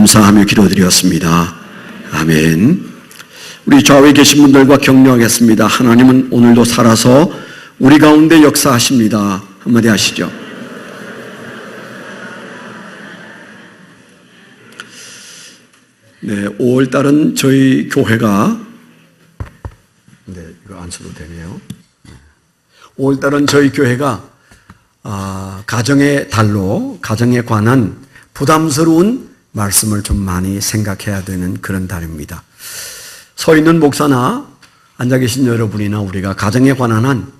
감사하며 기도드렸습니다. 아멘. 우리 좌우에 계신 분들과 격려하겠습니다. 하나님은 오늘도 살아서 우리 가운데 역사하십니다. 한마디 하시죠. 네, 5월달은 저희 교회가 이거 안 써도 되네요. 5월달은 저희 교회가 가정의 달로 가정에 관한 부담스러운 말씀을 좀 많이 생각해야 되는 그런 달입니다. 서 있는 목사나 앉아 계신 여러분이나 우리가 가정에 관한 한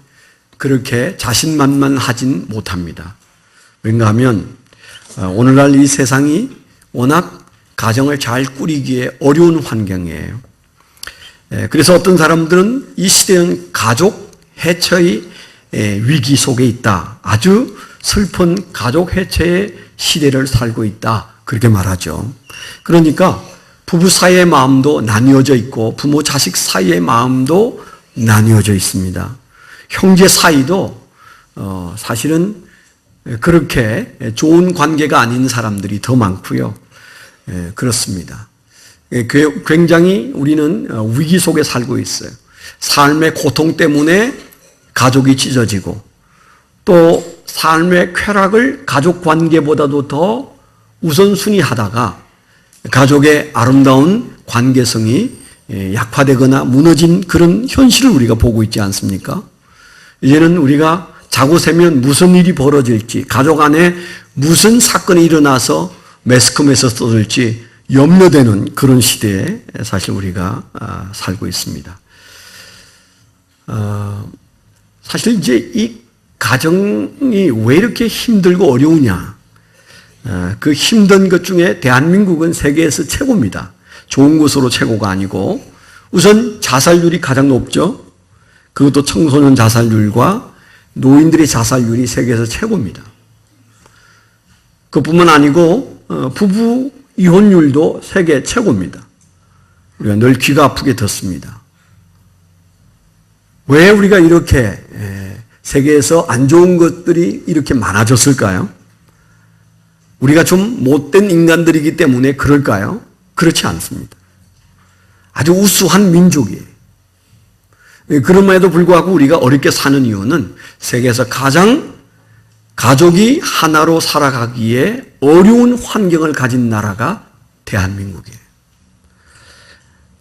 그렇게 자신만만하진 못합니다. 왠가 하면 오늘날 이 세상이 워낙 가정을 잘 꾸리기에 어려운 환경이에요. 그래서 어떤 사람들은 이 시대는 가족 해체의 위기 속에 있다. 아주 슬픈 가족 해체의 시대를 살고 있다. 그렇게 말하죠. 그러니까 부부 사이의 마음도 나뉘어져 있고 부모 자식 사이의 마음도 나뉘어져 있습니다. 형제 사이도 사실은 그렇게 좋은 관계가 아닌 사람들이 더 많고요. 그렇습니다. 굉장히 우리는 위기 속에 살고 있어요. 삶의 고통 때문에 가족이 찢어지고 또 삶의 쾌락을 가족 관계보다도 더 우선순위 하다가 가족의 아름다운 관계성이 약화되거나 무너진 그런 현실을 우리가 보고 있지 않습니까? 이제는 우리가 자고 세면 무슨 일이 벌어질지, 가족 안에 무슨 사건이 일어나서 매스컴에서 떠들지 염려되는 그런 시대에 사실 우리가 살고 있습니다. 사실 이제 이 가정이 왜 이렇게 힘들고 어려우냐? 그 힘든 것 중에 대한민국은 세계에서 최고입니다. 좋은 곳으로 최고가 아니고 우선 자살률이 가장 높죠. 그것도 청소년 자살률과 노인들의 자살률이 세계에서 최고입니다. 그뿐만 아니고 부부 이혼율도 세계 최고입니다. 우리가 늘 귀가 아프게 듣습니다. 왜 우리가 이렇게 세계에서 안 좋은 것들이 이렇게 많아졌을까요? 우리가 좀 못된 인간들이기 때문에 그럴까요? 그렇지 않습니다. 아주 우수한 민족이에요. 그럼에도 불구하고 우리가 어렵게 사는 이유는 세계에서 가장 가족이 하나로 살아가기에 어려운 환경을 가진 나라가 대한민국이에요.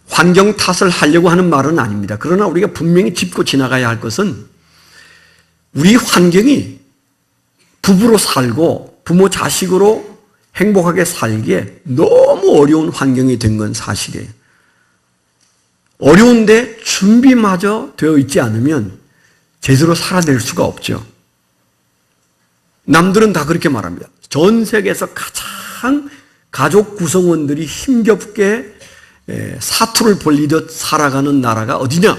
환경 탓을 하려고 하는 말은 아닙니다. 그러나 우리가 분명히 짚고 지나가야 할 것은 우리 환경이 부부로 살고 부모 자식으로 행복하게 살기에 너무 어려운 환경이 된 건 사실이에요. 어려운데 준비마저 되어 있지 않으면 제대로 살아낼 수가 없죠. 남들은 다 그렇게 말합니다. 전 세계에서 가장 가족 구성원들이 힘겹게 사투를 벌리듯 살아가는 나라가 어디냐?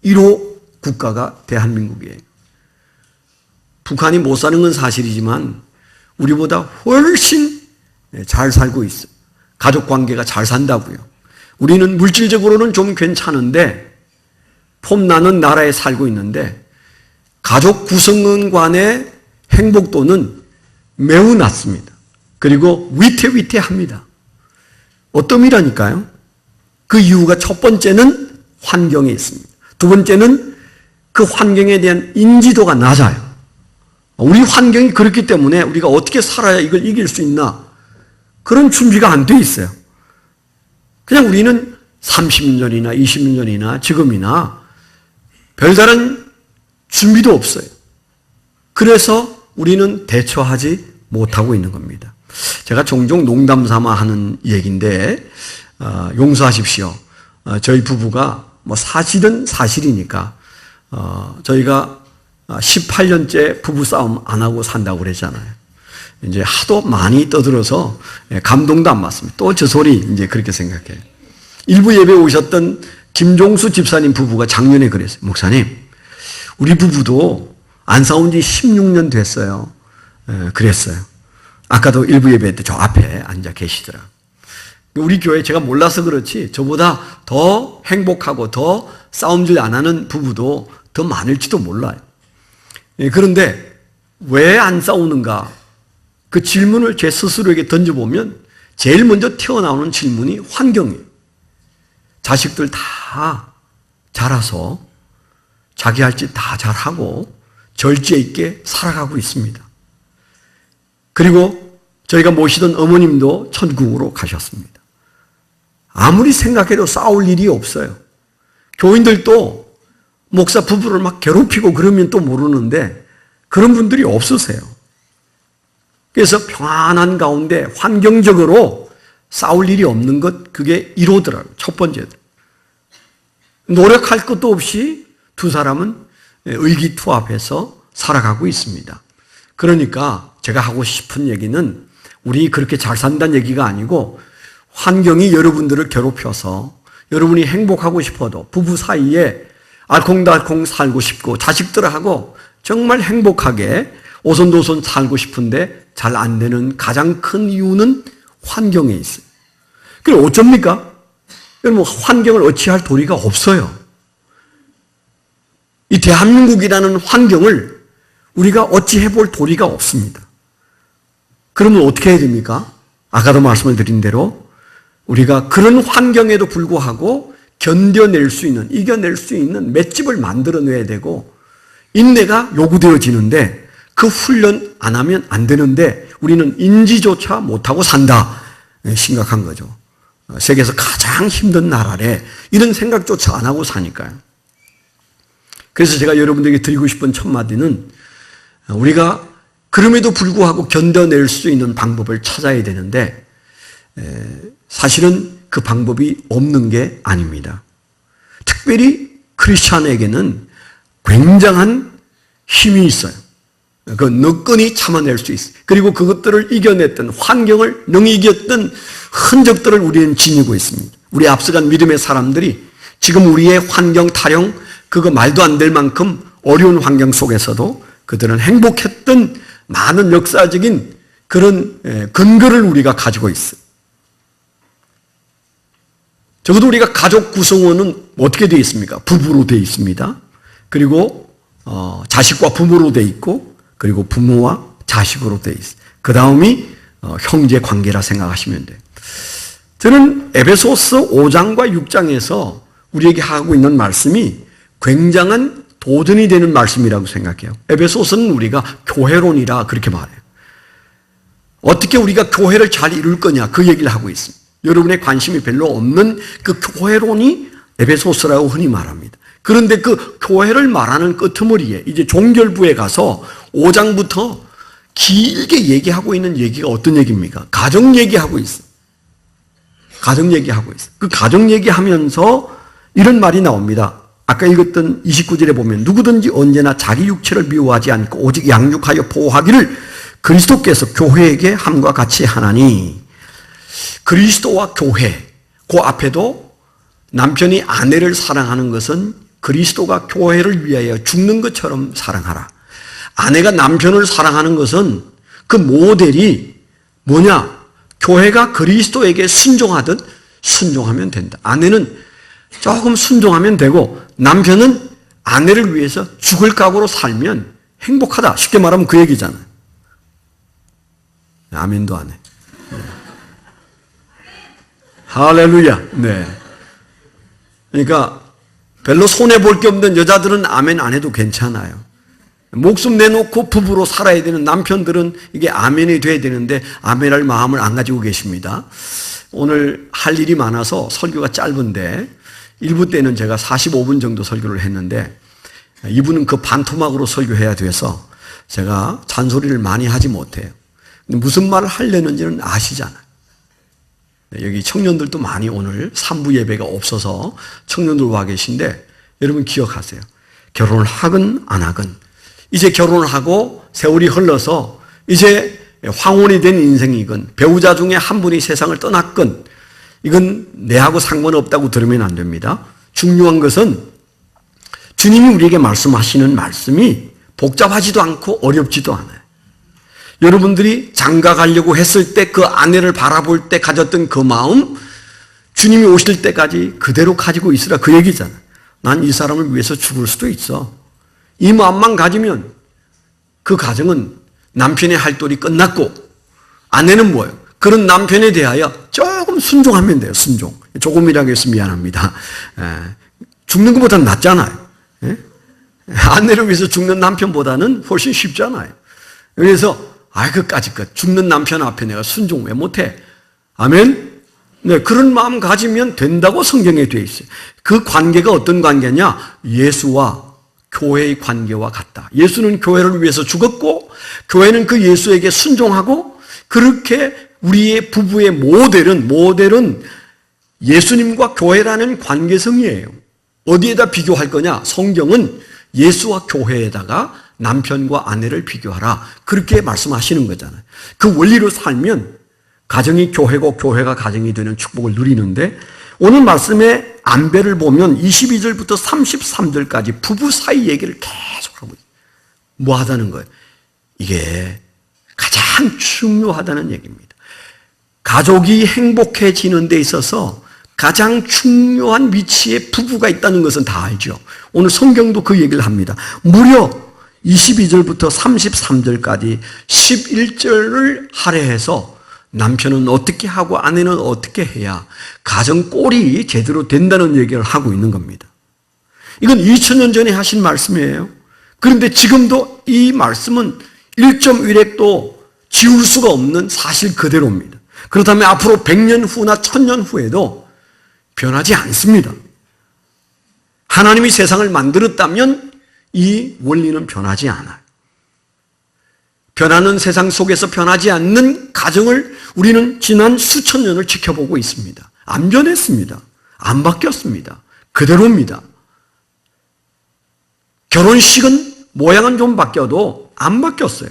1호 국가가 대한민국이에요. 북한이 못 사는 건 사실이지만 우리보다 훨씬 잘 살고 있어요. 가족 관계가 잘 산다고요. 우리는 물질적으로는 좀 괜찮은데 폼나는 나라에 살고 있는데 가족 구성원 간의 행복도는 매우 낮습니다. 그리고 위태위태합니다. 어떤 의미라니까요? 그 이유가 첫 번째는 환경에 있습니다. 두 번째는 그 환경에 대한 인지도가 낮아요. 우리 환경이 그렇기 때문에 우리가 어떻게 살아야 이걸 이길 수 있나? 그런 준비가 안 돼 있어요. 그냥 우리는 30년 전이나 20년 전이나 지금이나 별다른 준비도 없어요. 그래서 우리는 대처하지 못하고 있는 겁니다. 제가 종종 농담 삼아 하는 얘기인데 용서하십시오. 저희 부부가 사실은 사실이니까 저희가 18년째 부부싸움 안 하고 산다고 그랬잖아요. 이제 하도 많이 떠들어서 감동도 안 받습니다. 또 저 소리 이제 그렇게 생각해요. 일부 예배에 오셨던 김종수 집사님 부부가 작년에 그랬어요. 목사님, 우리 부부도 안 싸운 지 16년 됐어요. 그랬어요. 아까도 일부 예배 때 저 앞에 앉아 계시더라. 우리 교회 제가 몰라서 그렇지 저보다 더 행복하고 더 싸움질 안 하는 부부도 더 많을지도 몰라요. 그런데 왜 안 싸우는가? 그 질문을 제 스스로에게 던져보면 제일 먼저 튀어나오는 질문이 환경이에요. 자식들 다 자라서 자기 할 짓 다 잘하고 절제 있게 살아가고 있습니다. 그리고 저희가 모시던 어머님도 천국으로 가셨습니다. 아무리 생각해도 싸울 일이 없어요. 교인들도 목사 부부를 막 괴롭히고 그러면 또 모르는데 그런 분들이 없으세요. 그래서 평안한 가운데 환경적으로 싸울 일이 없는 것, 그게 1호더라고요. 첫 번째도. 노력할 것도 없이 두 사람은 의기투합해서 살아가고 있습니다. 그러니까 제가 하고 싶은 얘기는 우리 그렇게 잘 산다는 얘기가 아니고 환경이 여러분들을 괴롭혀서 여러분이 행복하고 싶어도 부부 사이에 알콩달콩 살고 싶고 자식들하고 정말 행복하게 오손도손 살고 싶은데 잘 안 되는 가장 큰 이유는 환경에 있어요. 그럼 어쩝니까? 여러분, 환경을 어찌할 도리가 없어요. 이 대한민국이라는 환경을 우리가 어찌해 볼 도리가 없습니다. 그러면 어떻게 해야 됩니까? 아까도 말씀을 드린 대로 우리가 그런 환경에도 불구하고 견뎌낼 수 있는, 이겨낼 수 있는 맷집을 만들어내야 되고 인내가 요구되어지는데 그 훈련 안 하면 안 되는데 우리는 인지조차 못하고 산다. 심각한 거죠. 세계에서 가장 힘든 나라래 이런 생각조차 안 하고 사니까요. 그래서 제가 여러분들에게 드리고 싶은 첫 마디는 우리가 그럼에도 불구하고 견뎌낼 수 있는 방법을 찾아야 되는데 사실은 그 방법이 없는 게 아닙니다. 특별히 크리스찬에게는 굉장한 힘이 있어요. 그 너끈히 참아낼 수 있어요. 그리고 그것들을 이겨냈던 환경을 능히 이겼던 흔적들을 우리는 지니고 있습니다. 우리 앞서간 믿음의 사람들이 지금 우리의 환경 타령 그거 말도 안 될 만큼 어려운 환경 속에서도 그들은 행복했던 많은 역사적인 그런 근거를 우리가 가지고 있어요. 적어도 우리가 가족 구성원은 어떻게 되어 있습니까? 부부로 되어 있습니다. 그리고 자식과 부모로 되어 있고 그리고 부모와 자식으로 되어 있어요. 그 다음이 형제 관계라 생각하시면 돼요. 저는 에베소서 5장과 6장에서 우리에게 하고 있는 말씀이 굉장한 도전이 되는 말씀이라고 생각해요. 에베소서는 우리가 교회론이라 그렇게 말해요. 어떻게 우리가 교회를 잘 이룰 거냐 그 얘기를 하고 있습니다. 여러분의 관심이 별로 없는 그 교회론이 에베소서라고 흔히 말합니다. 그런데 그 교회를 말하는 끄트머리에 이제 종결부에 가서 5장부터 길게 얘기하고 있는 얘기가 어떤 얘기입니까? 가정 얘기하고 있어요. 가정 얘기하고 있어요. 그 가정 얘기하면서 이런 말이 나옵니다. 아까 읽었던 29절에 보면 누구든지 언제나 자기 육체를 미워하지 않고 오직 양육하여 보호하기를 그리스도께서 교회에게 함과 같이 하나니. 그리스도와 교회, 그 앞에도 남편이 아내를 사랑하는 것은 그리스도가 교회를 위하여 죽는 것처럼 사랑하라. 아내가 남편을 사랑하는 것은 그 모델이 뭐냐? 교회가 그리스도에게 순종하듯 순종하면 된다. 아내는 조금 순종하면 되고 남편은 아내를 위해서 죽을 각오로 살면 행복하다. 쉽게 말하면 그 얘기잖아요. 아멘도 안 해. 네. 할렐루야. 네. 그러니까 별로 손해볼 게 없는 여자들은 아멘 안 해도 괜찮아요. 목숨 내놓고 부부로 살아야 되는 남편들은 이게 아멘이 돼야 되는데 아멘할 마음을 안 가지고 계십니다. 오늘 할 일이 많아서 설교가 짧은데 1부 때는 제가 45분 정도 설교를 했는데 2부는 그 반토막으로 설교해야 돼서 제가 잔소리를 많이 하지 못해요. 근데 무슨 말을 하려는지는 아시잖아요. 여기 청년들도 많이 오늘 3부 예배가 없어서 청년들 와 계신데 여러분 기억하세요. 결혼을 하건 안 하건 이제 결혼을 하고 세월이 흘러서 이제 황혼이 된 인생이건 배우자 중에 한 분이 세상을 떠났건 이건 내하고 상관없다고 들으면 안 됩니다. 중요한 것은 주님이 우리에게 말씀하시는 말씀이 복잡하지도 않고 어렵지도 않아요. 여러분들이 장가 가려고 했을 때 그 아내를 바라볼 때 가졌던 그 마음 주님이 오실 때까지 그대로 가지고 있으라 그 얘기잖아요. 난 이 사람을 위해서 죽을 수도 있어. 이 마음만 가지면 그 가정은 남편의 할 돌이 끝났고 아내는 뭐예요? 그런 남편에 대하여 조금 순종하면 돼요. 순종. 조금이라고 해서 미안합니다. 죽는 것보다는 낫잖아요. 아내를 위해서 죽는 남편보다는 훨씬 쉽잖아요. 그래서 그까짓 것 죽는 남편 앞에 내가 순종 왜 못해? 아멘? 네, 그런 마음 가지면 된다고 성경에 되어 있어요. 그 관계가 어떤 관계냐? 예수와 교회의 관계와 같다. 예수는 교회를 위해서 죽었고 교회는 그 예수에게 순종하고, 그렇게 우리의 부부의 모델은 예수님과 교회라는 관계성이에요. 어디에다 비교할 거냐? 성경은 예수와 교회에다가 남편과 아내를 비교하라, 그렇게 말씀하시는 거잖아요. 그 원리로 살면 가정이 교회고 교회가 가정이 되는 축복을 누리는데, 오늘 말씀의 안배를 보면 22절부터 33절까지 부부 사이 얘기를 계속하고 있어요. 뭐 하다는 거예요? 이게 가장 중요하다는 얘기입니다. 가족이 행복해지는 데 있어서 가장 중요한 위치에 부부가 있다는 것은 다 알죠. 오늘 성경도 그 얘기를 합니다. 무려 22절부터 33절까지 11절을 할애해서 남편은 어떻게 하고 아내는 어떻게 해야 가정 꼴이 제대로 된다는 얘기를 하고 있는 겁니다. 이건 2000년 전에 하신 말씀이에요. 그런데 지금도 이 말씀은 1.1획도 지울 수가 없는 사실 그대로입니다. 그렇다면 앞으로 100년 후나 1000년 후에도 변하지 않습니다. 하나님이 세상을 만들었다면 이 원리는 변하지 않아요. 변하는 세상 속에서 변하지 않는 가정을 우리는 지난 수천 년을 지켜보고 있습니다. 안 변했습니다. 안 바뀌었습니다. 그대로입니다. 결혼식은 모양은 좀 바뀌어도 안 바뀌었어요.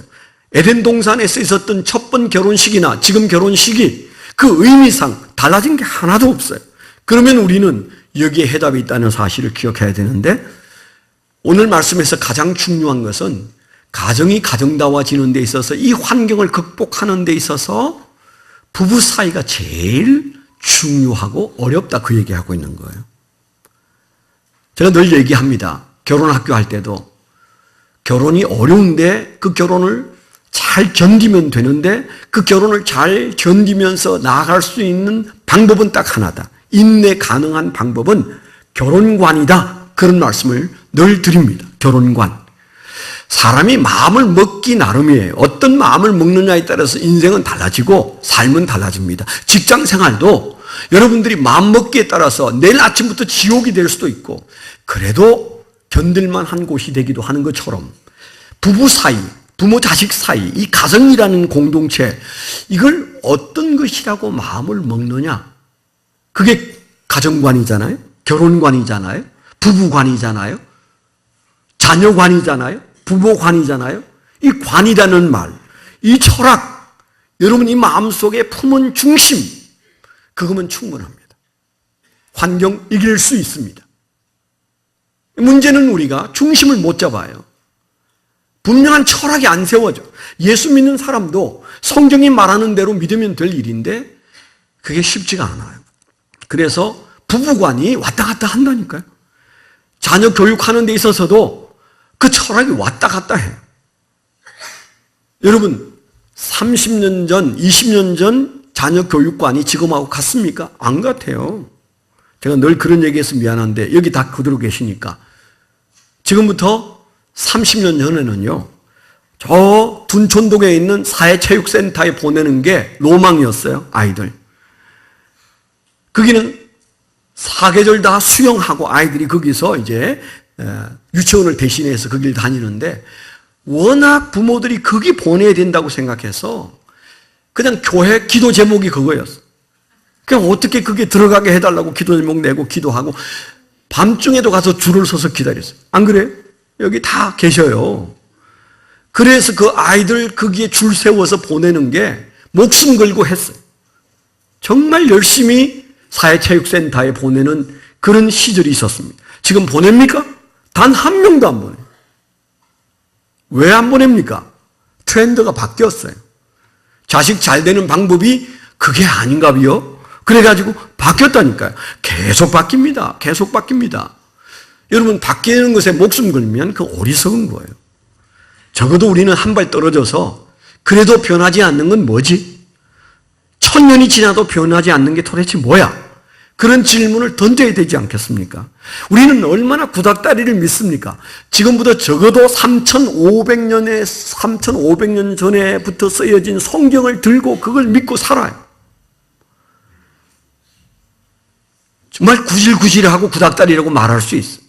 에덴 동산에서 있었던 첫 번 결혼식이나 지금 결혼식이 그 의미상 달라진 게 하나도 없어요. 그러면 우리는 여기에 해답이 있다는 사실을 기억해야 되는데, 오늘 말씀에서 가장 중요한 것은 가정이 가정다워지는 데 있어서, 이 환경을 극복하는 데 있어서 부부 사이가 제일 중요하고 어렵다, 그 얘기하고 있는 거예요. 제가 늘 얘기합니다. 결혼학교 할 때도 결혼이 어려운데 그 결혼을 잘 견디면 되는데, 그 결혼을 잘 견디면서 나아갈 수 있는 방법은 딱 하나다. 인내 가능한 방법은 결혼관이다. 그런 말씀을 늘 드립니다. 결혼관. 사람이 마음을 먹기 나름이에요. 어떤 마음을 먹느냐에 따라서 인생은 달라지고 삶은 달라집니다. 직장 생활도 여러분들이 마음 먹기에 따라서 내일 아침부터 지옥이 될 수도 있고, 그래도 견딜만한 곳이 되기도 하는 것처럼 부부 사이, 부모 자식 사이, 이 가정이라는 공동체, 이걸 어떤 것이라고 마음을 먹느냐, 그게 가정관이잖아요. 결혼관이잖아요. 부부관이잖아요. 자녀관이잖아요. 부모관이잖아요. 이 관이라는 말, 이 철학, 여러분 이 마음속에 품은 중심, 그거면 충분합니다. 환경 이길 수 있습니다. 문제는 우리가 중심을 못 잡아요. 분명한 철학이 안 세워져. 예수 믿는 사람도 성경이 말하는 대로 믿으면 될 일인데 그게 쉽지가 않아요. 그래서 부부관이 왔다 갔다 한다니까요. 자녀 교육하는 데 있어서도 그 철학이 왔다 갔다 해요. 여러분 30년 전, 20년 전 자녀 교육관이 지금하고 같습니까? 안 같아요. 제가 늘 그런 얘기해서 미안한데 여기 다 그대로 계시니까, 지금부터 30년 전에는요, 저 둔촌동에 있는 사회체육센터에 보내는 게 로망이었어요. 아이들. 거기는 사계절 다 수영하고 아이들이 거기서 이제 유치원을 대신해서 거기를 다니는데, 워낙 부모들이 거기 보내야 된다고 생각해서 그냥 교회 기도 제목이 그거였어. 그냥 어떻게 그게 들어가게 해달라고 기도 제목 내고 기도하고 밤중에도 가서 줄을 서서 기다렸어요. 안 그래요? 여기 다 계셔요. 그래서 그 아이들 거기에 줄 세워서 보내는 게 목숨 걸고 했어요. 정말 열심히 사회체육센터에 보내는 그런 시절이 있었습니다. 지금 보냅니까? 단 한 명도 안 보내요. 왜 안 보냅니까? 트렌드가 바뀌었어요. 자식 잘 되는 방법이 그게 아닌가 봐요. 그래가지고 바뀌었다니까요. 계속 바뀝니다. 계속 바뀝니다. 여러분, 바뀌는 것에 목숨 걸면 그 어리석은 거예요. 적어도 우리는 한 발 떨어져서 그래도 변하지 않는 건 뭐지? 천년이 지나도 변하지 않는 게 도대체 뭐야? 그런 질문을 던져야 되지 않겠습니까? 우리는 얼마나 구닥다리를 믿습니까? 지금부터 적어도 3,500년 전에부터 쓰여진 성경을 들고 그걸 믿고 살아요. 정말 구질구질하고 구닥다리라고 말할 수 있어요.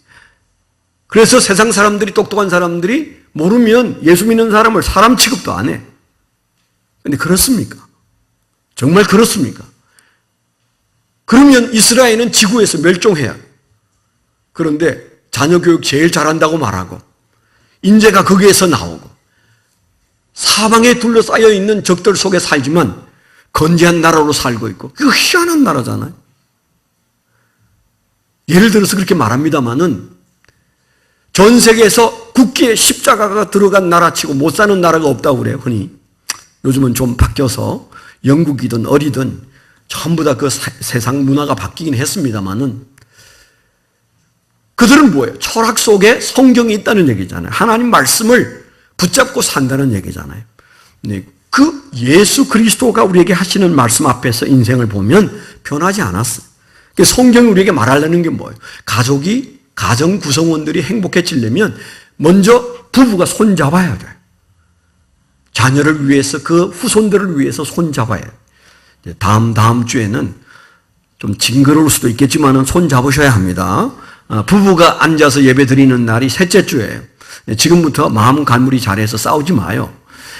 그래서 세상 사람들이, 똑똑한 사람들이 모르면 예수 믿는 사람을 사람 취급도 안 해. 근데 그렇습니까? 정말 그렇습니까? 그러면 이스라엘은 지구에서 멸종해야 해요. 그런데 자녀 교육 제일 잘한다고 말하고 인재가 거기에서 나오고 사방에 둘러싸여 있는 적들 속에 살지만 건재한 나라로 살고 있고, 그거 희한한 나라잖아요. 예를 들어서 그렇게 말합니다마는 전 세계에서 국기에 십자가가 들어간 나라치고 못 사는 나라가 없다고 그래요, 흔히. 요즘은 좀 바뀌어서 영국이든 어디든 전부 다 그 세상 문화가 바뀌긴 했습니다마는 그들은 뭐예요? 철학 속에 성경이 있다는 얘기잖아요. 하나님 말씀을 붙잡고 산다는 얘기잖아요. 그 예수 그리스도가 우리에게 하시는 말씀 앞에서 인생을 보면 변하지 않았어요. 성경이 우리에게 말하려는 게 뭐예요? 가정 구성원들이 행복해지려면 먼저 부부가 손잡아야 돼요. 자녀를 위해서, 그 후손들을 위해서 손잡아야 돼요. 다음 주에는 좀 징그러울 수도 있겠지만 손 잡으셔야 합니다. 부부가 앉아서 예배 드리는 날이 셋째 주예요. 지금부터 마음 간무리 잘해서 싸우지 마요.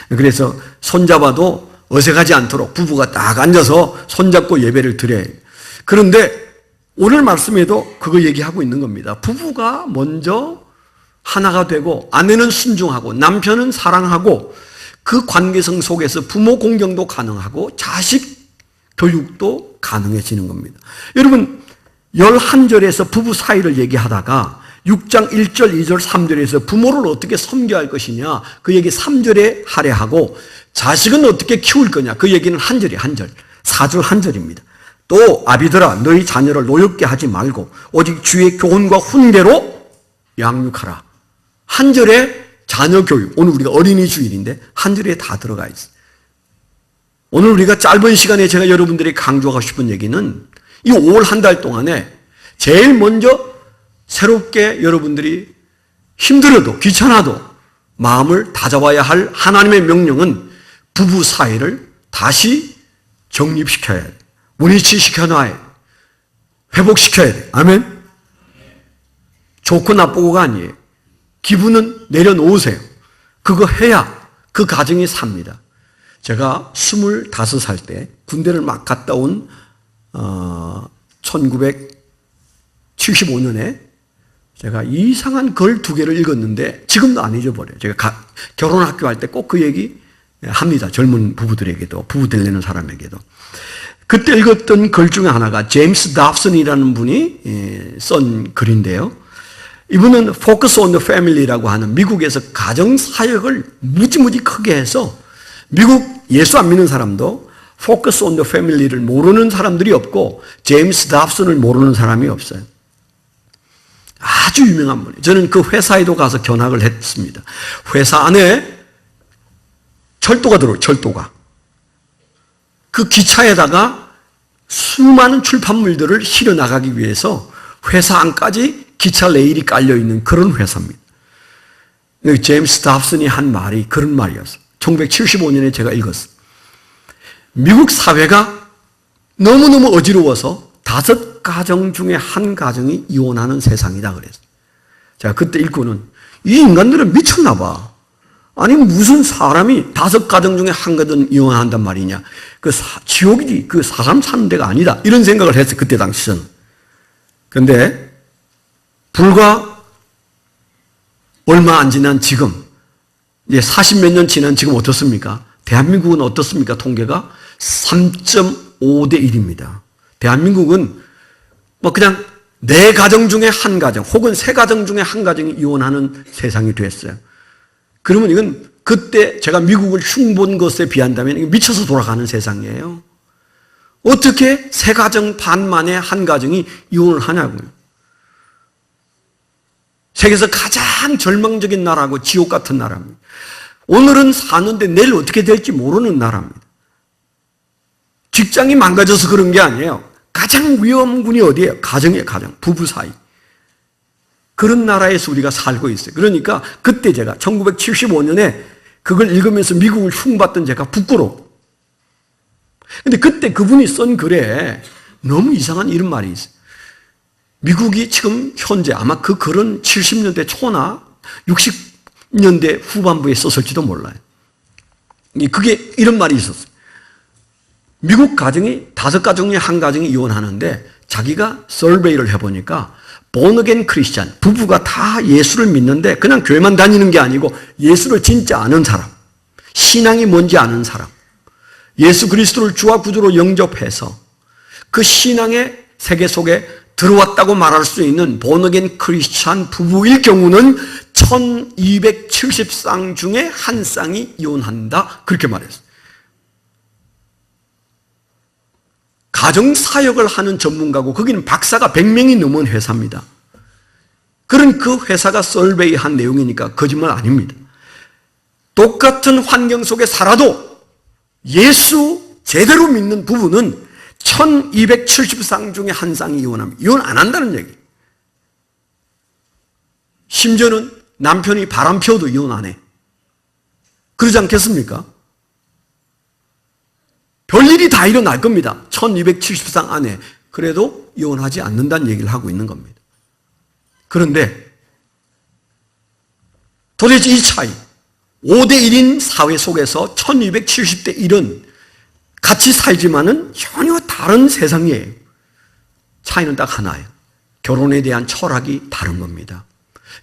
그래서 손 잡아도 어색하지 않도록 부부가 딱 앉아서 손 잡고 예배를 드려요. 그런데 오늘 말씀에도 그거 얘기하고 있는 겁니다. 부부가 먼저 하나가 되고 아내는 순종하고 남편은 사랑하고 그 관계성 속에서 부모 공경도 가능하고 자식 교육도 가능해지는 겁니다. 여러분 11절에서 부부 사이를 얘기하다가 6장 1절, 2절, 3절에서 부모를 어떻게 섬겨야 할 것이냐 그 얘기 3절에 할애하고 자식은 어떻게 키울 거냐 그 얘기는 한 절이 한 절, 4절 한 절입니다. 또 아비들아 너희 자녀를 노엽게 하지 말고 오직 주의 교훈과 훈계로 양육하라. 한 절에 자녀 교육, 오늘 우리가 어린이 주일인데 한 절에 다 들어가 있어요. 오늘 우리가 짧은 시간에 제가 여러분들이 강조하고 싶은 얘기는 이 5월 한 달 동안에 제일 먼저 새롭게 여러분들이 힘들어도 귀찮아도 마음을 다잡아야 할 하나님의 명령은 부부 사이를 다시 정립시켜야 돼. 원위치시켜 놔야 돼. 회복시켜야 돼. 아멘? 좋고 나쁘고가 아니에요. 기분은 내려놓으세요. 그거 해야 그 가정이 삽니다. 제가 25살 때 군대를 막 갔다 온 1975년에 제가 이상한 글 2개를 읽었는데 지금도 안 잊어버려요. 제가 결혼학교 할 때 꼭 그 얘기 합니다. 젊은 부부들에게도, 부부 되려는 사람에게도. 그때 읽었던 글 중에 하나가 제임스 답슨이라는 분이 쓴 글인데요. 이분은 Focus on the Family라고 하는 미국에서 가정사역을 무지무지 크게 해서 미국 예수 안 믿는 사람도 Focus on the Family를 모르는 사람들이 없고 제임스 답슨을 모르는 사람이 없어요. 아주 유명한 분이에요. 저는 그 회사에도 가서 견학을 했습니다. 회사 안에 철도가 들어요. 철도가. 그 기차에다가 수많은 출판물들을 실어 나가기 위해서 회사 안까지 기차 레일이 깔려있는 그런 회사입니다. 제임스 답슨이 한 말이 그런 말이었어요. 1975년에 제가 읽었어요. 미국 사회가 너무너무 어지러워서 5가정 중에 한 가정이 이혼하는 세상이다 그랬어요. 제가 그때 읽고는 이 인간들은 미쳤나 봐. 아니 무슨 사람이 5가정 중에 한 가정 이혼한단 말이냐. 지옥이지 그 사람 사는 데가 아니다. 이런 생각을 했어요. 그때 당시는. 그런데 불과 얼마 안 지난 지금 이제 40몇 년 지난 지금 어떻습니까? 대한민국은 어떻습니까? 통계가 3.5대 1입니다. 대한민국은 뭐 그냥 4가정 중에 한 가정 혹은 3가정 중에 한 가정이 이혼하는 세상이 됐어요. 그러면 이건 그때 제가 미국을 흉본 것에 비한다면 미쳐서 돌아가는 세상이에요. 어떻게 3가정 반 만에 한 가정이 이혼을 하냐고요. 세계에서 가장 절망적인 나라고 지옥 같은 나라입니다. 오늘은 사는데 내일 어떻게 될지 모르는 나라입니다. 직장이 망가져서 그런 게 아니에요. 가장 위험군이 어디예요? 가정이에요, 가정. 부부 사이. 그런 나라에서 우리가 살고 있어요. 그러니까 그때 제가 1975년에 그걸 읽으면서 미국을 흉봤던 제가 부끄러워. 근데 그때 그분이 쓴 글에 너무 이상한 이런 말이 있어요. 미국이 지금 현재 아마 그 글은 70년대 초나 60년대 후반부에 썼을지도 몰라요. 그게 이런 말이 있었어요. 미국 가정이 5가정 중에 1가정이 이혼하는데 자기가 서베이를 해보니까 born again 크리스찬, 부부가 다 예수를 믿는데 그냥 교회만 다니는 게 아니고 예수를 진짜 아는 사람, 신앙이 뭔지 아는 사람, 예수 그리스도를 주와 구주로 영접해서 그 신앙의 세계 속에 들어왔다고 말할 수 있는 born again 크리스찬 부부일 경우는 1270쌍 중에 한 쌍이 이혼한다. 그렇게 말했어요. 가정사역을 하는 전문가고 거기는 박사가 100명이 넘은 회사입니다. 그런 그 회사가 설베이한 내용이니까 거짓말 아닙니다. 똑같은 환경 속에 살아도 예수 제대로 믿는 부부는 1270쌍 중에 한 쌍이 이혼합니다. 이혼 안 한다는 얘기. 심지어는 남편이 바람 피워도 이혼 안 해. 그러지 않겠습니까? 별일이 다 일어날 겁니다. 1270쌍 안에. 그래도 이혼하지 않는다는 얘기를 하고 있는 겁니다. 그런데 도대체 이 차이, 5대1인 사회 속에서 1270대 1은 같이 살지만은 전혀 다른 세상이에요. 차이는 딱 하나예요. 결혼에 대한 철학이 다른 겁니다.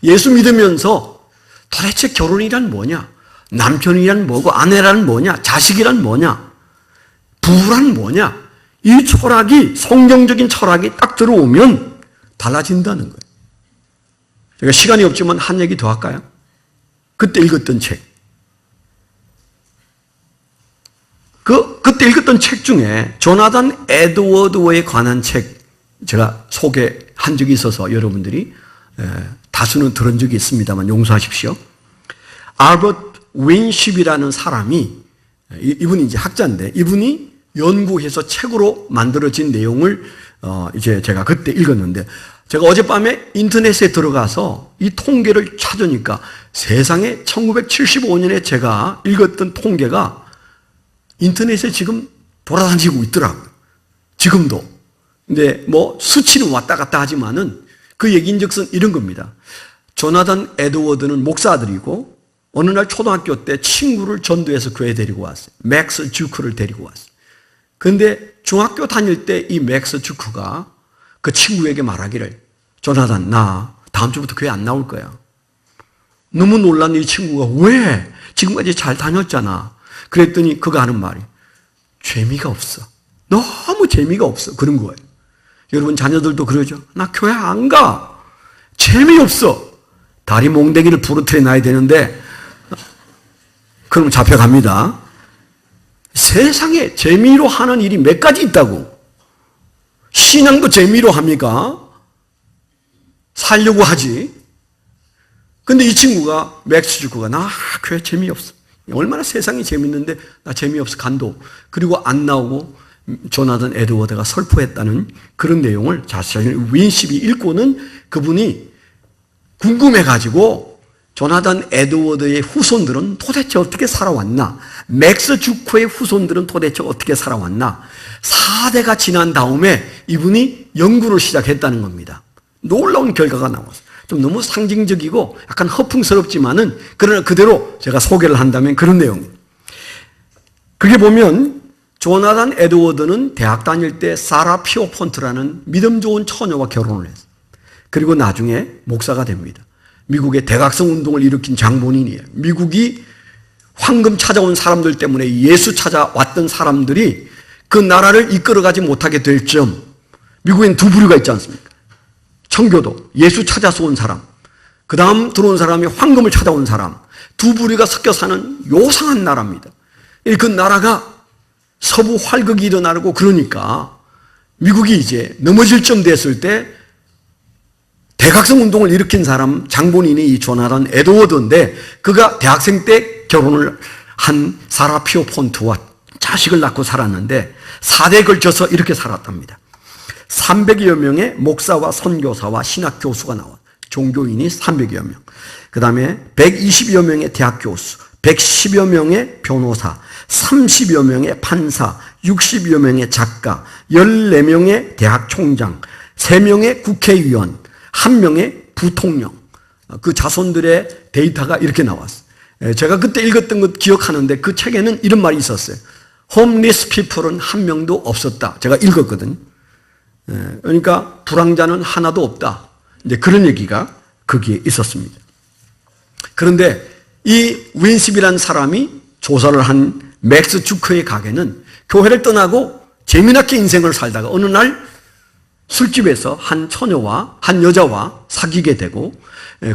예수 믿으면서 도대체 결혼이란 뭐냐? 남편이란 뭐고 아내란 뭐냐? 자식이란 뭐냐? 부란 뭐냐? 이 철학이, 성경적인 철학이 딱 들어오면 달라진다는 거예요. 제가 시간이 없지만 한 얘기 더 할까요? 그때 읽었던 책. 그때 읽었던 책 중에 조나단 에드워드에 관한 책 제가 소개한 적이 있어서 여러분들이 다수는 들은 적이 있습니다만 용서하십시오. 알버트 윈십이라는 사람이, 이분이 이제 학자인데 이분이 연구해서 책으로 만들어진 내용을 이제 제가 그때 읽었는데, 제가 어젯밤에 인터넷에 들어가서 이 통계를 찾으니까 세상에 1975년에 제가 읽었던 통계가 인터넷에 지금 돌아다니고 있더라고요. 지금도. 근데 뭐 수치는 왔다 갔다 하지만은 그 얘기인즉슨 이런 겁니다. 조나단 에드워드는 목사들이고 어느 날 초등학교 때 친구를 전도해서 교회에 데리고 왔어요. 맥스 주크를 데리고 왔어요. 그런데 중학교 다닐 때 이 맥스 주크가 그 친구에게 말하기를, 조나단, 나 다음 주부터 교회 안 나올 거야. 너무 놀란 이 친구가, 왜? 지금까지 잘 다녔잖아. 그랬더니 그가 하는 말이, 재미가 없어. 너무 재미가 없어. 그런 거예요. 여러분 자녀들도 그러죠. 나 교회 안 가. 재미없어. 다리 몽댕이를 부러뜨려 놔야 되는데 그럼 잡혀갑니다. 세상에 재미로 하는 일이 몇 가지 있다고. 신앙도 재미로 합니까? 살려고 하지. 근데 이 친구가, 맥스 주크가, 나 교회 재미없어. 얼마나 세상이 재밌는데 나 재미없어, 간도. 그리고 안 나오고 조나단 에드워드가 설포했다는 그런 내용을 자세히 윈십이 읽고는 그분이 궁금해가지고 조나단 에드워드의 후손들은 도대체 어떻게 살아왔나? 맥스 주크의 후손들은 도대체 어떻게 살아왔나? 4대가 지난 다음에 이분이 연구를 시작했다는 겁니다. 놀라운 결과가 나왔어요. 좀 너무 상징적이고 약간 허풍스럽지만은 그러나 그대로 제가 소개를 한다면 그런 내용입니다. 그게 보면 조나단 에드워드는 대학 다닐 때 사라 피오폰트라는 믿음 좋은 처녀와 결혼을 했어요. 그리고 나중에 목사가 됩니다. 미국의 대각성 운동을 일으킨 장본인이에요. 미국이 황금 찾아온 사람들 때문에 예수 찾아왔던 사람들이 그 나라를 이끌어가지 못하게 될 점, 미국엔 두 부류가 있지 않습니까? 청교도, 예수 찾아서 온 사람, 그 다음 들어온 사람이 황금을 찾아온 사람, 두 부류가 섞여 사는 요상한 나라입니다. 그 나라가 서부 활극이 일어나고 그러니까 미국이 이제 넘어질 점 됐을 때 대각성 운동을 일으킨 사람 장본인이 이 조나단 에드워드인데, 그가 대학생 때 결혼을 한 사라 피오폰트와 자식을 낳고 살았는데 4대에 걸쳐서 이렇게 살았답니다. 300여 명의 목사와 선교사와 신학 교수가 나와. 종교인이 300여 명. 그 다음에 120여 명의 대학 교수, 110여 명의 변호사, 30여 명의 판사, 60여 명의 작가, 14명의 대학 총장, 3명의 국회의원, 1명의 부통령. 그 자손들의 데이터가 이렇게 나왔어요. 제가 그때 읽었던 것 기억하는데 그 책에는 이런 말이 있었어요. 홈리스 피플은 한 명도 없었다. 제가 읽었거든요. 그러니까 불황자는 하나도 없다. 이제 그런 얘기가 거기에 있었습니다. 그런데 이 윈십이라는 사람이 조사를 한 맥스 주커의 가게는 교회를 떠나고 재미나게 인생을 살다가 어느 날 술집에서 한 처녀와 한 여자와 사귀게 되고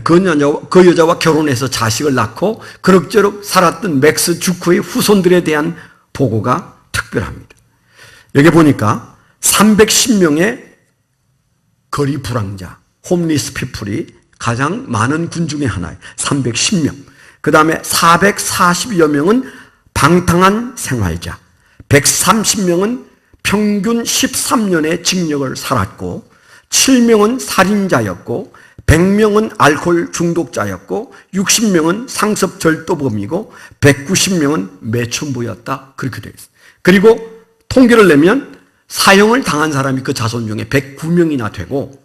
그 여자와 결혼해서 자식을 낳고 그럭저럭 살았던 맥스 주커의 후손들에 대한 보고가 특별합니다. 여기 보니까 310명의 거리 불황자, 홈리스 피플이 가장 많은 군 중에 하나예요. 310명. 그 다음에 440여 명은 방탕한 생활자, 130명은 평균 13년의 징역을 살았고, 7명은 살인자였고, 100명은 알코올 중독자였고, 60명은 상습절도범이고, 190명은 매춘부였다. 그렇게 되어 있어요. 그리고 통계를 내면 사형을 당한 사람이 그 자손 중에 109명이나 되고,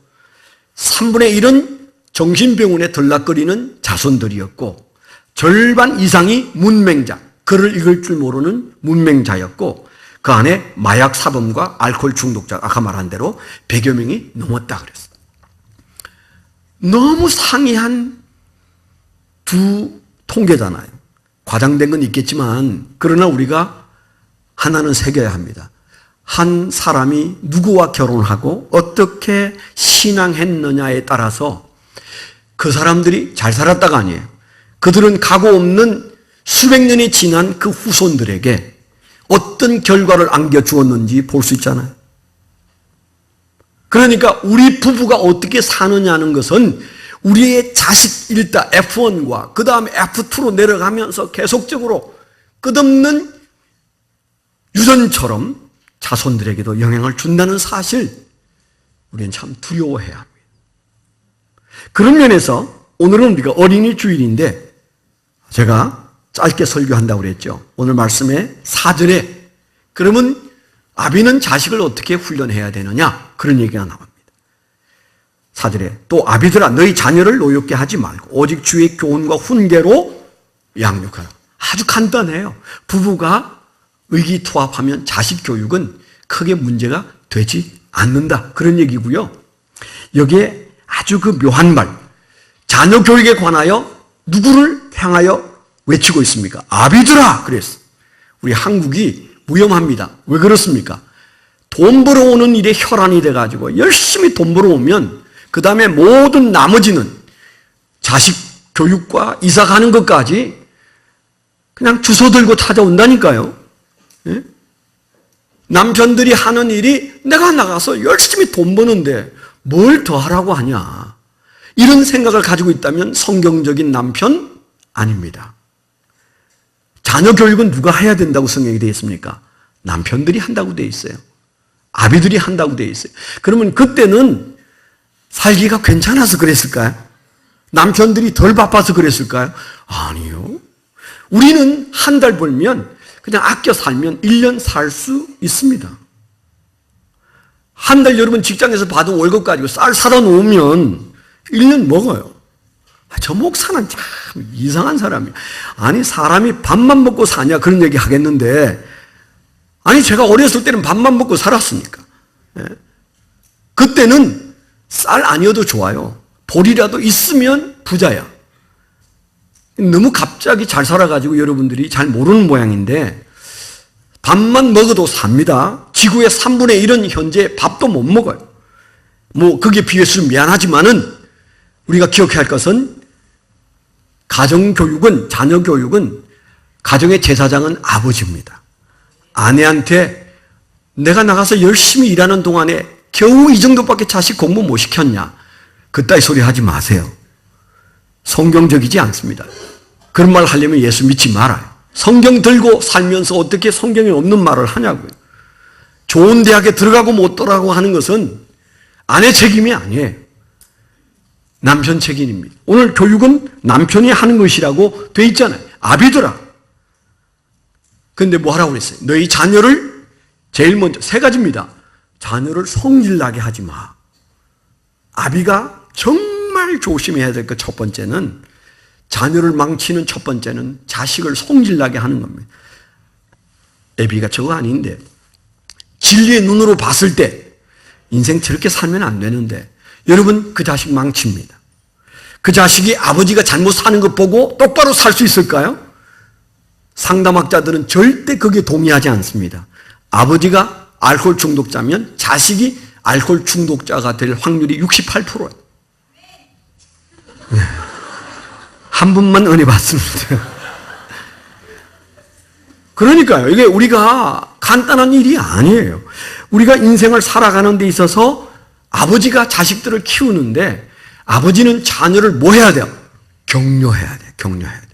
3분의 1은 정신병원에 들락거리는 자손들이었고, 절반 이상이 문맹자, 글을 읽을 줄 모르는 문맹자였고, 그 안에 마약 사범과 알코올 중독자, 아까 말한 대로 100여 명이 넘었다 그랬어요. 너무 상이한 두 통계잖아요. 과장된 건 있겠지만, 그러나 우리가 하나는 새겨야 합니다. 한 사람이 누구와 결혼하고 어떻게 신앙했느냐에 따라서 그 사람들이 잘 살았다가 아니에요. 그들은 각오 없는 수백 년이 지난 그 후손들에게 어떤 결과를 안겨주었는지 볼 수 있잖아요. 그러니까 우리 부부가 어떻게 사느냐는 것은 우리의 자식 일다 F1과 그 다음에 F2로 내려가면서 계속적으로 끝없는 유전처럼 자손들에게도 영향을 준다는 사실, 우리는 참 두려워해야 합니다. 그런 면에서 오늘은 우리가 어린이 주일인데 제가 짧게 설교한다고 그랬죠. 오늘 말씀에 4절에 그러면 아비는 자식을 어떻게 훈련해야 되느냐, 그런 얘기가 나옵니다. 4절에 또 아비들아 너희 자녀를 노엽게 하지 말고 오직 주의 교훈과 훈계로 양육하라. 아주 간단해요. 부부가 의기투합하면 자식 교육은 크게 문제가 되지 않는다, 그런 얘기고요. 여기에 아주 그 묘한 말, 자녀 교육에 관하여 누구를 향하여 외치고 있습니까? 아비들아 그랬어. 우리 한국이 위험합니다. 왜 그렇습니까? 돈 벌어오는 일에 혈안이 돼가지고 열심히 돈 벌어오면 그 다음에 모든 나머지는 자식 교육과 이사 가는 것까지 그냥 주소 들고 찾아온다니까요. 예? 남편들이 하는 일이 내가 나가서 열심히 돈 버는데 뭘 더 하라고 하냐, 이런 생각을 가지고 있다면 성경적인 남편 아닙니다. 자녀 교육은 누가 해야 된다고 성경이 되어 있습니까? 남편들이 한다고 되어 있어요. 아비들이 한다고 되어 있어요. 그러면 그때는 살기가 괜찮아서 그랬을까요? 남편들이 덜 바빠서 그랬을까요? 아니요. 우리는 한 달 벌면 그냥 아껴 살면 1년 살 수 있습니다. 한 달 여러분 직장에서 받은 월급 가지고 쌀 사다 놓으면 1년 먹어요. 저 목사는 참 이상한 사람이에요. 아니 사람이 밥만 먹고 사냐 그런 얘기 하겠는데, 아니 제가 어렸을 때는 밥만 먹고 살았으니까. 그때는 쌀 아니어도 좋아요. 보리라도 있으면 부자야. 너무 갑자기 잘 살아가지고 여러분들이 잘 모르는 모양인데 밥만 먹어도 삽니다. 지구의 3분의 1은 현재 밥도 못 먹어요. 뭐 그게 비해서 미안하지만은 우리가 기억해야 할 것은 가정교육은, 자녀교육은 가정의 제사장은 아버지입니다. 아내한테 내가 나가서 열심히 일하는 동안에 겨우 이 정도밖에 자식 공부 못 시켰냐, 그따위 소리 하지 마세요. 성경적이지 않습니다. 그런 말 하려면 예수 믿지 말아요. 성경 들고 살면서 어떻게 성경에 없는 말을 하냐고요. 좋은 대학에 들어가고 못 들어가고 하는 것은 아내 책임이 아니에요. 남편 책임입니다. 오늘 교육은 남편이 하는 것이라고 돼 있잖아요. 아비들아. 그런데 뭐 하라고 그랬어요? 너희 자녀를 제일 먼저 세 가지입니다. 자녀를 성질나게 하지 마. 아비가 정말 조심해야 될 것 첫 번째는, 자녀를 망치는 첫 번째는 자식을 성질나게 하는 겁니다. 애비가 저거 아닌데, 진리의 눈으로 봤을 때 인생 저렇게 살면 안 되는데, 여러분 그 자식 망칩니다. 그 자식이 아버지가 잘못 사는 것 보고 똑바로 살 수 있을까요? 상담학자들은 절대 거기에 동의하지 않습니다. 아버지가 알코올 중독자면 자식이 알코올 중독자가 될 확률이 68%예요. 네. 한 분만 은혜 받습니다. 그러니까요. 이게 우리가 간단한 일이 아니에요. 우리가 인생을 살아가는 데 있어서 아버지가 자식들을 키우는데, 아버지는 자녀를 뭐 해야 돼요? 격려해야 돼. 격려해야 돼.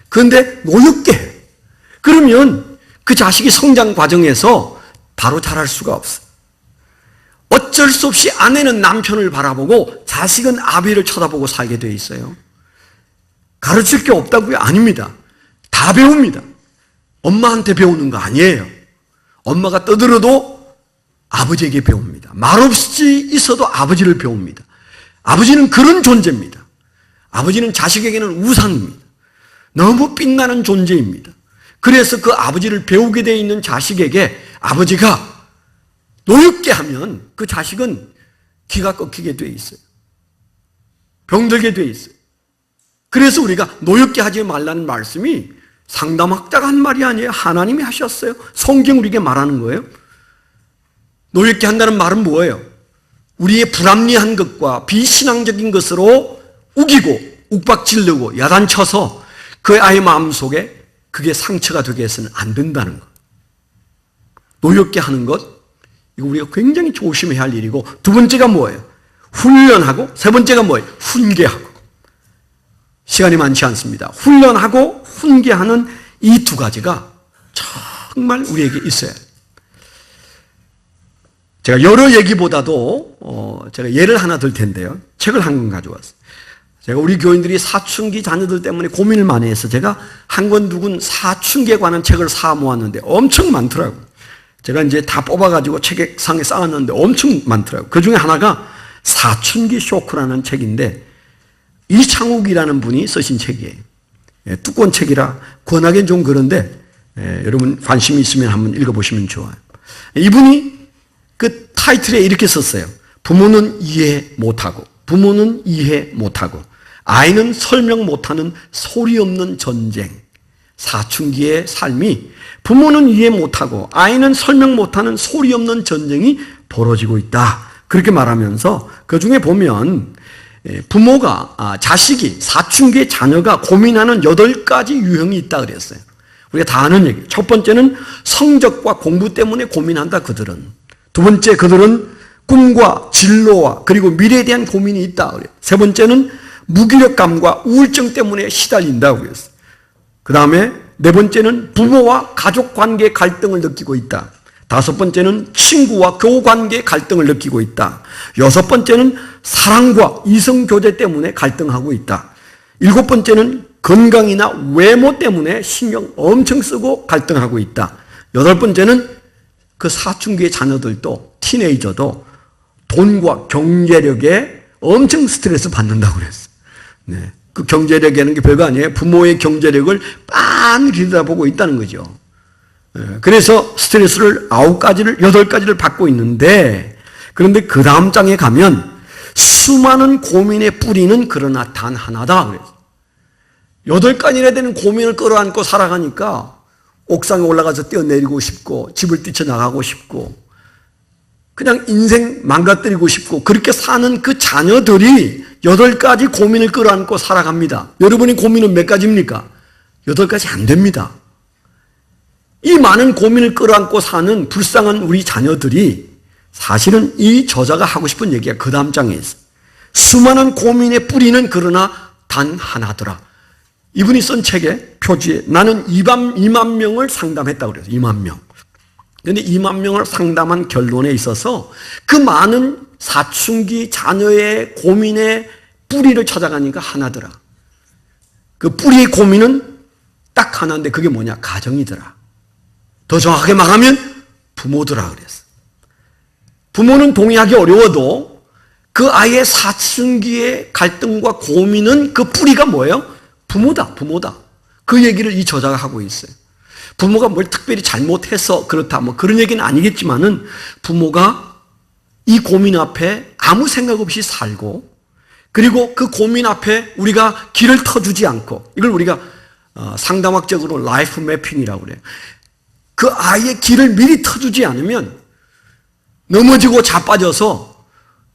그런데 노엽게 해. 그러면 그 자식이 성장 과정에서 바로 자랄 수가 없어. 어쩔 수 없이 아내는 남편을 바라보고 자식은 아비를 쳐다보고 살게 돼 있어요. 가르칠 게 없다고요? 아닙니다. 다 배웁니다. 엄마한테 배우는 거 아니에요. 엄마가 떠들어도 아버지에게 배웁니다. 말없이 있어도 아버지를 배웁니다. 아버지는 그런 존재입니다. 아버지는 자식에게는 우상입니다. 너무 빛나는 존재입니다. 그래서 그 아버지를 배우게 되어 있는 자식에게 아버지가 노엽게 하면 그 자식은 기가 꺾이게 되어 있어요. 병들게 되어 있어요. 그래서 우리가 노엽게 하지 말라는 말씀이 상담학자가 한 말이 아니에요. 하나님이 하셨어요. 성경 우리에게 말하는 거예요. 노엽게 한다는 말은 뭐예요? 우리의 불합리한 것과 비신앙적인 것으로 우기고 욱박지르고 야단쳐서 그 아이의 마음속에 그게 상처가 되게 해서는 안 된다는 것. 노엽게 하는 것, 이거 우리가 굉장히 조심해야 할 일이고, 두 번째가 뭐예요? 훈련하고, 세 번째가 뭐예요? 훈계하고. 시간이 많지 않습니다. 훈련하고 훈계하는 이 두 가지가 정말 우리에게 있어야 해요. 제가 여러 얘기보다도 제가 예를 하나 들 텐데요. 책을 한 권 가져왔어요. 제가 우리 교인들이 사춘기 자녀들 때문에 고민을 많이 해서 제가 한 권 두 권 사춘기에 관한 책을 사 모았는데 엄청 많더라고요. 제가 이제 다 뽑아가지고 책상에 쌓았는데 엄청 많더라고요. 그 중에 하나가 사춘기 쇼크라는 책인데, 이창욱이라는 분이 쓰신 책이에요. 두꺼운 책이라 권하기는 좀 그런데 여러분 관심이 있으면 한번 읽어보시면 좋아요. 이분이 그 타이틀에 이렇게 썼어요. 부모는 이해 못하고, 부모는 이해 못하고, 아이는 설명 못하는 소리 없는 전쟁. 사춘기의 삶이 부모는 이해 못하고 아이는 설명 못하는 소리 없는 전쟁이 벌어지고 있다. 그렇게 말하면서 그 중에 보면 부모가, 자식이, 사춘기의 자녀가 고민하는 8가지 유형이 있다 그랬어요. 우리가 다 아는 얘기. 첫 번째는 성적과 공부 때문에 고민한다, 그들은. 두 번째, 그들은 꿈과 진로와 그리고 미래에 대한 고민이 있다. 세 번째는 무기력감과 우울증 때문에 시달린다고 그랬어요. 그 다음에 네 번째는 부모와 가족 관계 갈등을 느끼고 있다. 다섯 번째는 친구와 교우 관계 갈등을 느끼고 있다. 여섯 번째는 사랑과 이성 교제 때문에 갈등하고 있다. 일곱 번째는 건강이나 외모 때문에 신경 엄청 쓰고 갈등하고 있다. 여덟 번째는 그 사춘기의 자녀들도, 티네이저도 돈과 경제력에 엄청 스트레스 받는다고 그랬어요. 네. 그 경제력이라는 게 별거 아니에요. 부모의 경제력을 빤히 들여다보고 있다는 거죠. 그래서 스트레스를 9가지를, 8가지를 받고 있는데, 그런데 그 다음 장에 가면 수많은 고민의 뿌리는 그러나 단 하나다. 그래서 8가지나 되는 고민을 끌어안고 살아가니까 옥상에 올라가서 뛰어내리고 싶고, 집을 뛰쳐나가고 싶고, 그냥 인생 망가뜨리고 싶고, 그렇게 사는 그 자녀들이 8가지 고민을 끌어안고 살아갑니다. 여러분의 고민은 몇 가지입니까? 8가지 안 됩니다. 이 많은 고민을 끌어안고 사는 불쌍한 우리 자녀들이, 사실은 이 저자가 하고 싶은 얘기가 그 다음 장에 있어요. 수많은 고민의 뿌리는 그러나 단 하나더라. 이분이 쓴 책의 표지에 나는 2만 명을 상담했다고 그래요. 2만 명. 그런데 2만 명을 상담한 결론에 있어서 그 많은 사춘기 자녀의 고민의 뿌리를 찾아가니까 하나더라. 그 뿌리의 고민은 딱 하나인데 그게 뭐냐? 가정이더라. 더 정확하게 말하면 부모더라 그랬어. 부모는 동의하기 어려워도 그 아이의 사춘기의 갈등과 고민은 그 뿌리가 뭐예요? 부모다. 그 얘기를 이 저자가 하고 있어요. 부모가 뭘 특별히 잘못해서 그렇다 뭐 그런 얘기는 아니겠지만은 부모가 이 고민 앞에 아무 생각 없이 살고 그리고 그 고민 앞에 우리가 길을 터주지 않고 이걸 우리가 상담학적으로 라이프 매핑이라고 그래요. 그 아이의 길을 미리 터주지 않으면 넘어지고 자빠져서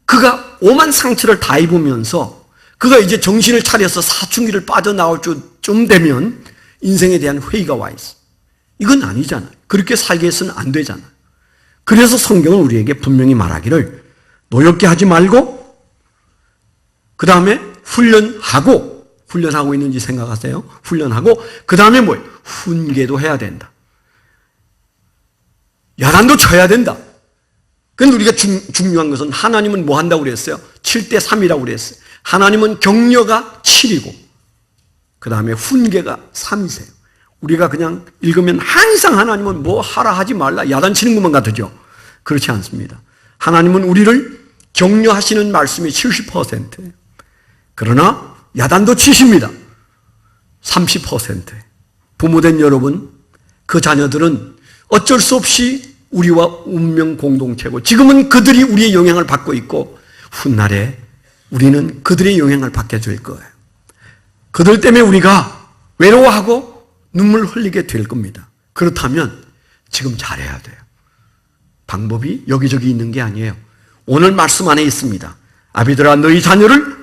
그가 오만 상처를 다 입으면서 그가 이제 정신을 차려서 사춘기를 빠져나올 쯤 되면 인생에 대한 회의가 와 있어. 이건 아니잖아요. 그렇게 살게 해서는 안 되잖아요. 그래서 성경은 우리에게 분명히 말하기를 노엽게 하지 말고 그 다음에 훈련하고 있는지 생각하세요. 훈련하고 그 다음에 뭐예요? 훈계도 해야 된다. 야단도 쳐야 된다. 그런데 우리가 중요한 것은 하나님은 뭐 한다고 그랬어요? 7대3이라고 그랬어요. 하나님은 격려가 7이고 그 다음에 훈계가 3이세요. 우리가 그냥 읽으면 항상 하나님은 뭐 하라 하지 말라 야단치는 것만 같으죠. 그렇지 않습니다. 하나님은 우리를 격려하시는 말씀이 70%예요. 그러나 야단도 치십니다. 30%. 부모된 여러분, 그 자녀들은 어쩔 수 없이 우리와 운명 공동체고 지금은 그들이 우리의 영향을 받고 있고 훗날에 우리는 그들의 영향을 받게 될 거예요. 그들 때문에 우리가 외로워하고 눈물 흘리게 될 겁니다. 그렇다면 지금 잘해야 돼요. 방법이 여기저기 있는 게 아니에요. 오늘 말씀 안에 있습니다. 아비들아 너희 자녀를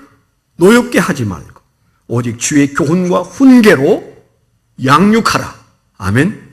노엽게 하지 말고 오직 주의 교훈과 훈계로 양육하라. 아멘.